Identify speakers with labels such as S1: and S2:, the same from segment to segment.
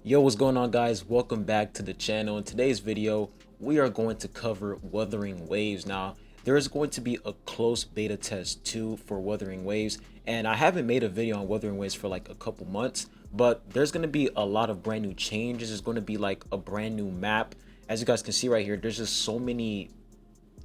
S1: Yo, what's going on, guys? Welcome back to the channel. In today's video, we are going to cover Wuthering Waves. Now, there is going to be a closed beta test 2 for Wuthering Waves, and I haven't made a video on Wuthering Waves for like a couple months, but there's going to be a lot of brand new changes. There's going to be like a brand new map. As you guys can see right here, there's just so many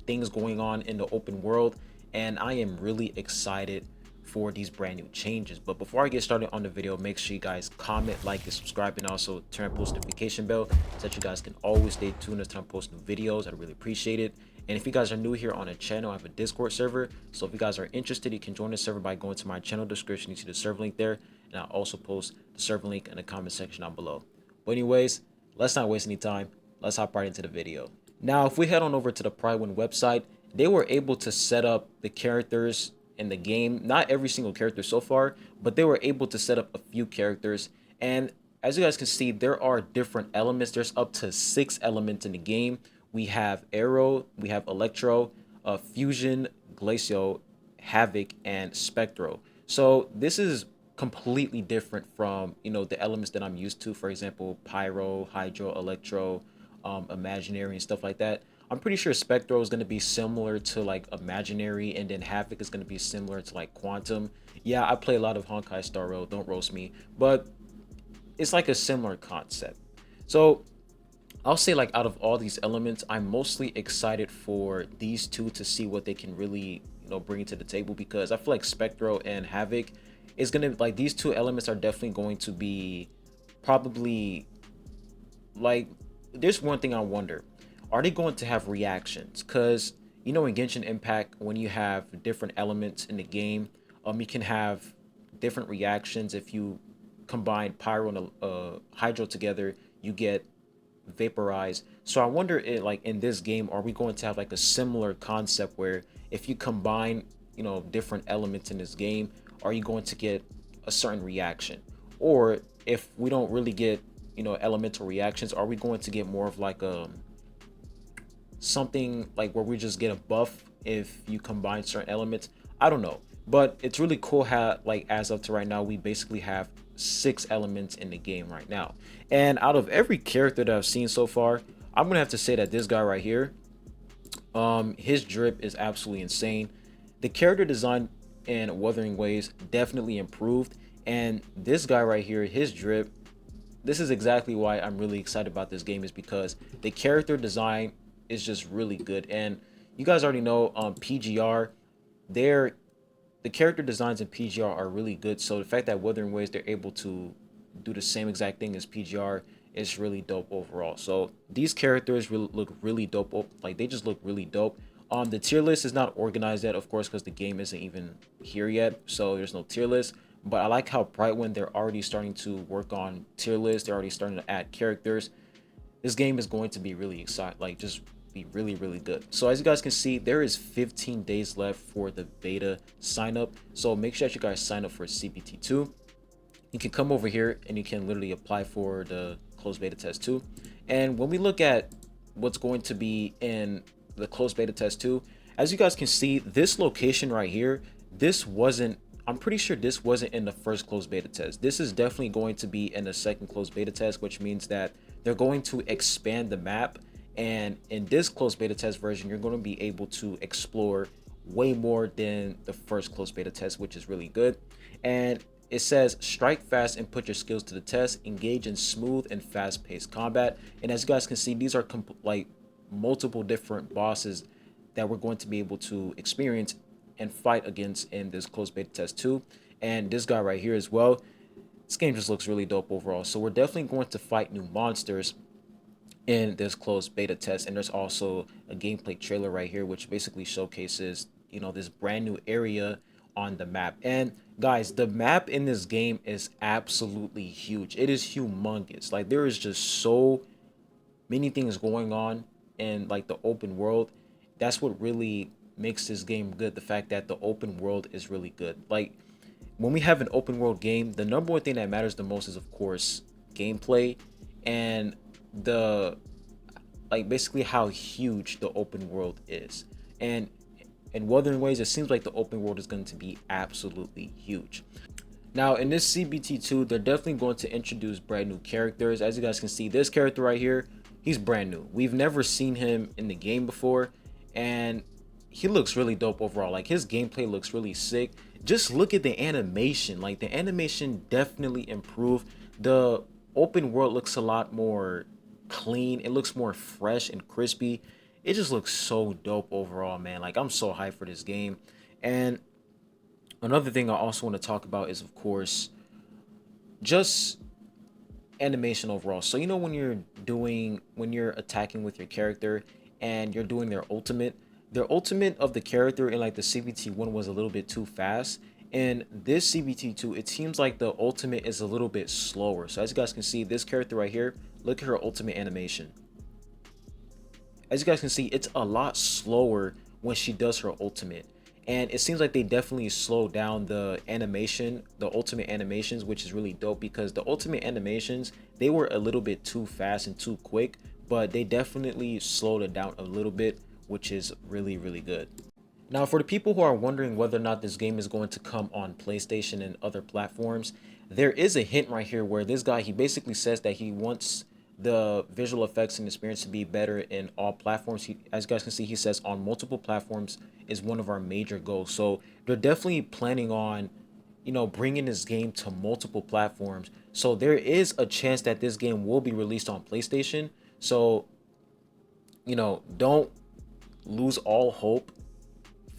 S1: things going on in the open world, and I am really excited for these brand new changes. But before I get started on the video, make sure you guys comment, like, and subscribe, and also turn on post notification bell so that you guys can always stay tuned as time I post new videos. I'd really appreciate it. And if you guys are new here on the channel, I have a Discord server, so if you guys are interested, you can join the server by going to my channel description. You see the server link there, and I'll also post the server link in the comment section down below. But anyways, let's not waste any time. Let's hop right into the video. Now, if we head on over to the Pride1 website, they were able to set up the characters in the game. Not every single character so far, but they were able to set up a few characters. And as you guys can see, there are different elements. There's up to 6 elements in the game. We have Aero, we have Electro, Fusion, Glacio, Havoc, and Spectro. So this is completely different from, the elements that I'm used to. For example, Pyro, Hydro, Electro, Imaginary, and stuff like that. I'm pretty sure Spectro is going to be similar to like Imaginary, and then Havoc is going to be similar to like Quantum. Yeah, I play a lot of Honkai Star Rail, don't roast me, but it's like a similar concept. So I'll say, like, out of all these elements, I'm mostly excited for these two to see what they can really, bring to the table, because I feel like Spectro and Havoc is going to, like, these two elements are definitely going to be probably, like, there's one thing I wonder. Are they going to have reactions? Because, in Genshin Impact, when you have different elements in the game, you can have different reactions. If you combine Pyro and Hydro together, you get Vaporized. So I wonder, like, in this game, are we going to have like a similar concept where if you combine, different elements in this game, are you going to get a certain reaction? Or if we don't really get, elemental reactions, are we going to get more of like a something like where we just get a buff if you combine certain elements? I don't know, but it's really cool how, like, as of to right now, we basically have 6 elements in the game right now. And out of every character that I've seen so far, I'm gonna have to say that this guy right here, his drip is absolutely insane. The character design in Wuthering Waves definitely improved, and this guy right here, his drip, this is exactly why I'm really excited about this game, is because the character design is just really good. And you guys already know, PGR, they're the character designs in PGR are really good. So the fact that Wuthering Waves, they're able to do the same exact thing as PGR is really dope overall. So these characters really look really dope. Like, they just look really dope. The tier list is not organized yet, of course, because the game isn't even here yet, so there's no tier list. But I like how Pride1, they're already starting to work on tier lists. They're already starting to add characters. This game is going to be really exciting, like, just be really, really good. So as you guys can see, there is 15 days left for the beta sign up, so make sure that you guys sign up for CBT2. You can come over here and you can literally apply for the closed beta test 2. And when we look at what's going to be in the closed beta test 2, as you guys can see, this location right here, this wasn't, I'm pretty sure this wasn't in the first closed beta test. This is definitely going to be in the second closed beta test, which means that they're going to expand the map. And in this closed beta test version, you're going to be able to explore way more than the first closed beta test, which is really good. And it says strike fast and put your skills to the test, engage in smooth and fast-paced combat. And as you guys can see, these are like multiple different bosses that we're going to be able to experience and fight against in this closed beta test 2. And this guy right here as well. This game just looks really dope overall. So we're definitely going to fight new monsters in this closed beta test. And there's also a gameplay trailer right here, which basically showcases, this brand new area on the map. And guys, the map in this game is absolutely huge. It is humongous. Like, there is just so many things going on in, like, the open world. That's what really makes this game good, the fact that the open world is really good. Like, when we have an open world game, the number one thing that matters the most is, of course, gameplay, and the, like, basically how huge the open world is. And in Wuthering Waves, it seems like the open world is going to be absolutely huge. Now in this CBT2, they're definitely going to introduce brand new characters. As you guys can see, this character right here, he's brand new. We've never seen him in the game before, and he looks really dope overall. Like, his gameplay looks really sick. Just look at the animation. Like, the animation definitely improved. The open world looks a lot more clean. It looks more fresh and crispy. It just looks so dope overall, man. Like, I'm so hyped for this game. And another thing I also want to talk about is, of course, just animation overall. So you know, when you're attacking with your character and you're doing their ultimate of the character in like the CBT1 was a little bit too fast. And this CBT2, it seems like the ultimate is a little bit slower. So as you guys can see, this character right here, look at her ultimate animation. As you guys can see, it's a lot slower when she does her ultimate. And it seems like they definitely slowed down the animation, the ultimate animations, which is really dope because the ultimate animations, they were a little bit too fast and too quick, but they definitely slowed it down a little bit, which is really, really good. Now, for the people who are wondering whether or not this game is going to come on PlayStation and other platforms, there is a hint right here where this guy, he basically says that he wants the visual effects and experience to be better in all platforms. As you guys can see, he says on multiple platforms is one of our major goals. So they're definitely planning on, you know, bringing this game to multiple platforms. So there is a chance that this game will be released on PlayStation. So, you know, don't lose all hope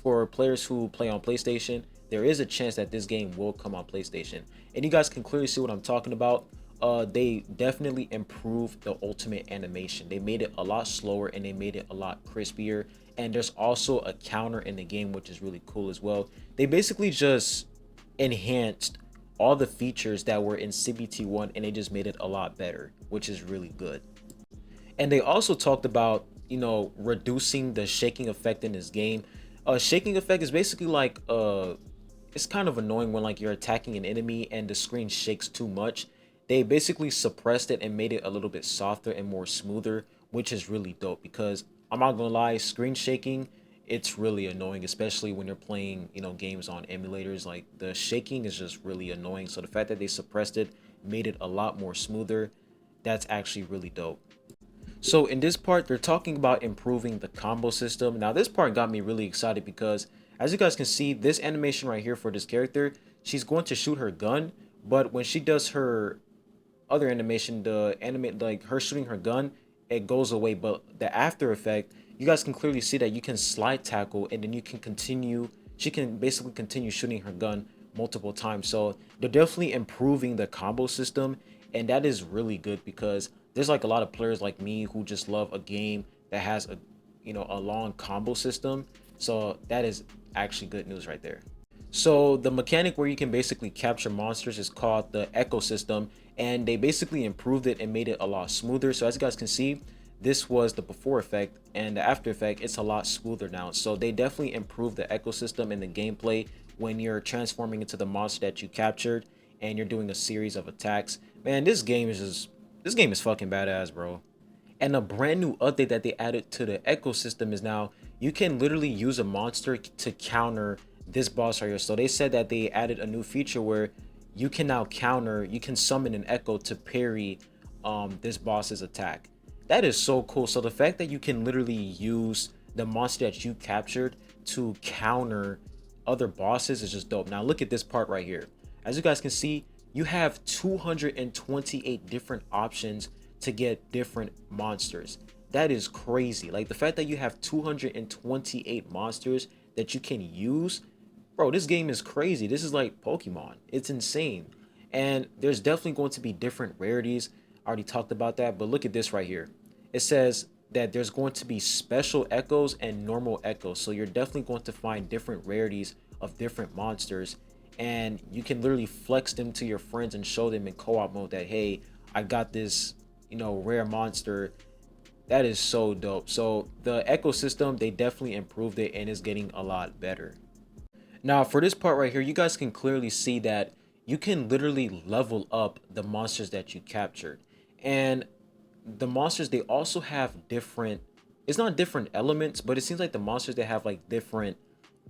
S1: for players who play on PlayStation. There is a chance that this game will come on PlayStation, and you guys can clearly see what I'm talking about. They definitely improved the ultimate animation. They made it a lot slower and they made it a lot crispier. And there's also a counter in the game, which is really cool as well. They basically just enhanced all the features that were in CBT1 and they just made it a lot better, which is really good. And they also talked about, you know, reducing the shaking effect in this game. Shaking effect is basically like it's kind of annoying when like you're attacking an enemy and the screen shakes too much. They basically suppressed it and made it a little bit softer and more smoother, which is really dope because I'm not gonna lie, screen shaking, it's really annoying, especially when you're playing, you know, games on emulators. Like, the shaking is just really annoying. So the fact that they suppressed it, made it a lot more smoother, that's actually really dope. So in this part, they're talking about improving the combo system. Now this part got me really excited because as you guys can see, this animation right here for this character, she's going to shoot her gun, but when she does her other animation, the animate like her shooting her gun, it goes away. But the after effect, you guys can clearly see that you can slide tackle and then you can continue. She can basically continue shooting her gun multiple times. So they're definitely improving the combo system, and that is really good because there's like a lot of players like me who just love a game that has a, you know, a long combo system. So that is actually good news right there. So the mechanic where you can basically capture monsters is called the ecosystem, and they basically improved it and made it a lot smoother. So as you guys can see, this was the before effect, and the after effect, it's a lot smoother now. So they definitely improved the ecosystem and the gameplay when you're transforming into the monster that you captured and you're doing a series of attacks. Man, this game is fucking badass, bro. And a brand new update that they added to the ecosystem is now you can literally use a monster to counter this boss right here. So they said that they added a new feature where you can now counter, you can summon an echo to parry this boss's attack. That is so cool. So the fact that you can literally use the monster that you captured to counter other bosses is just dope. Now look at this part right here. As you guys can see, you have 228 different options to get different monsters. That is crazy. Like, the fact that you have 228 monsters that you can use, bro, this game is crazy. This is like Pokemon. It's insane. And there's definitely going to be different rarities. I already talked about that, but look at this right here. It says that there's going to be special echoes and normal echoes. So you're definitely going to find different rarities of different monsters, and you can literally flex them to your friends and show them in co-op mode that, hey, I got this, you know, rare monster. That is so dope. So the ecosystem, they definitely improved it and it's getting a lot better. Now for this part right here, you guys can clearly see that you can literally level up the monsters that you captured. And the monsters, they also have different, it's not different elements, but it seems like the monsters, they have like different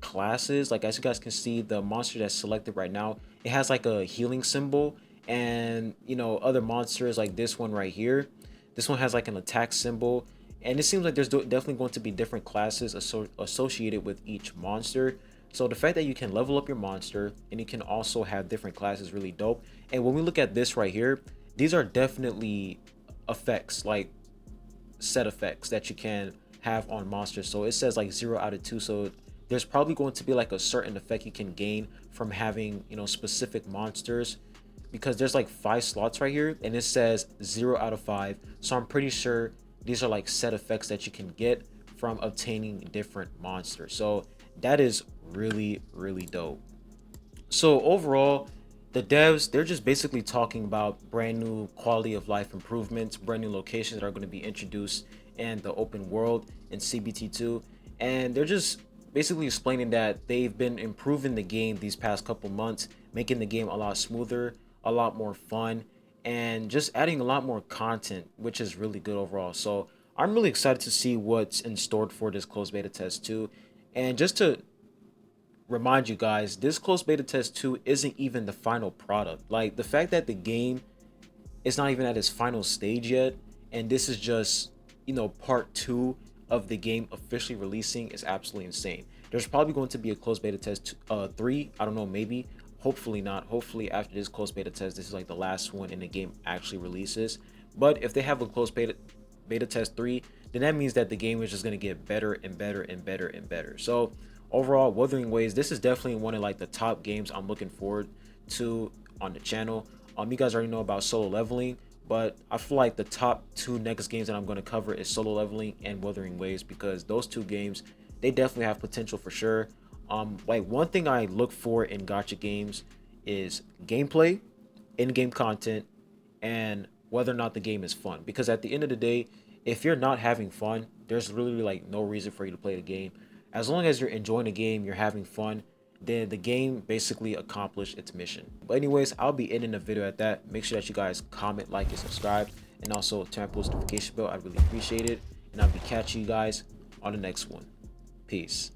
S1: classes. Like as you guys can see, the monster that's selected right now, it has like a healing symbol, and you know, other monsters like this one right here, this one has like an attack symbol. And it seems like there's definitely going to be different classes associated with each monster. So the fact that you can level up your monster and you can also have different classes is really dope. And when we look at this right here, these are definitely effects, like set effects that you can have on monsters. So it says like 0 out of 2. So there's probably going to be like a certain effect you can gain from having, you know, specific monsters, because there's like 5 slots right here and it says 0 out of 5. So I'm pretty sure these are like set effects that you can get from obtaining different monsters. So that is really, really dope. So overall, the devs, they're just basically talking about brand new quality of life improvements, brand new locations that are going to be introduced in the open world in CBT2. And they're just basically explaining that they've been improving the game these past couple months, making the game a lot smoother, a lot more fun, and just adding a lot more content, which is really good overall. So I'm really excited to see what's in store for this closed beta test 2. And just to remind you guys, this closed beta test 2 isn't even the final product. Like the fact that the game is not even at its final stage yet, and this is just, you know, part 2 of the game officially releasing, is absolutely insane. There's probably going to be a closed beta test 3. I don't know, maybe. Hopefully not. Hopefully after this closed beta test, this is like the last one and the game actually releases. But if they have a closed beta test 3, then that means that the game is just going to get better and better and better and better. So overall, Wuthering Waves, this is definitely one of like the top games I'm looking forward to on the channel. You guys already know about Solo Leveling, but I feel like the top 2 next games that I'm going to cover is Solo Leveling and Wuthering Waves, because those 2 games, they definitely have potential for sure. Like one thing I look for in gacha games is gameplay, in-game content, and whether or not the game is fun. Because at the end of the day, if you're not having fun, there's really like no reason for you to play the game. As long as you're enjoying the game, you're having fun, then the game basically accomplished its mission. But anyways, I'll be ending the video at that. Make sure that you guys comment, like, and subscribe, and also turn on post notification bell. I'd really appreciate it. And I'll be catching you guys on the next one. Peace.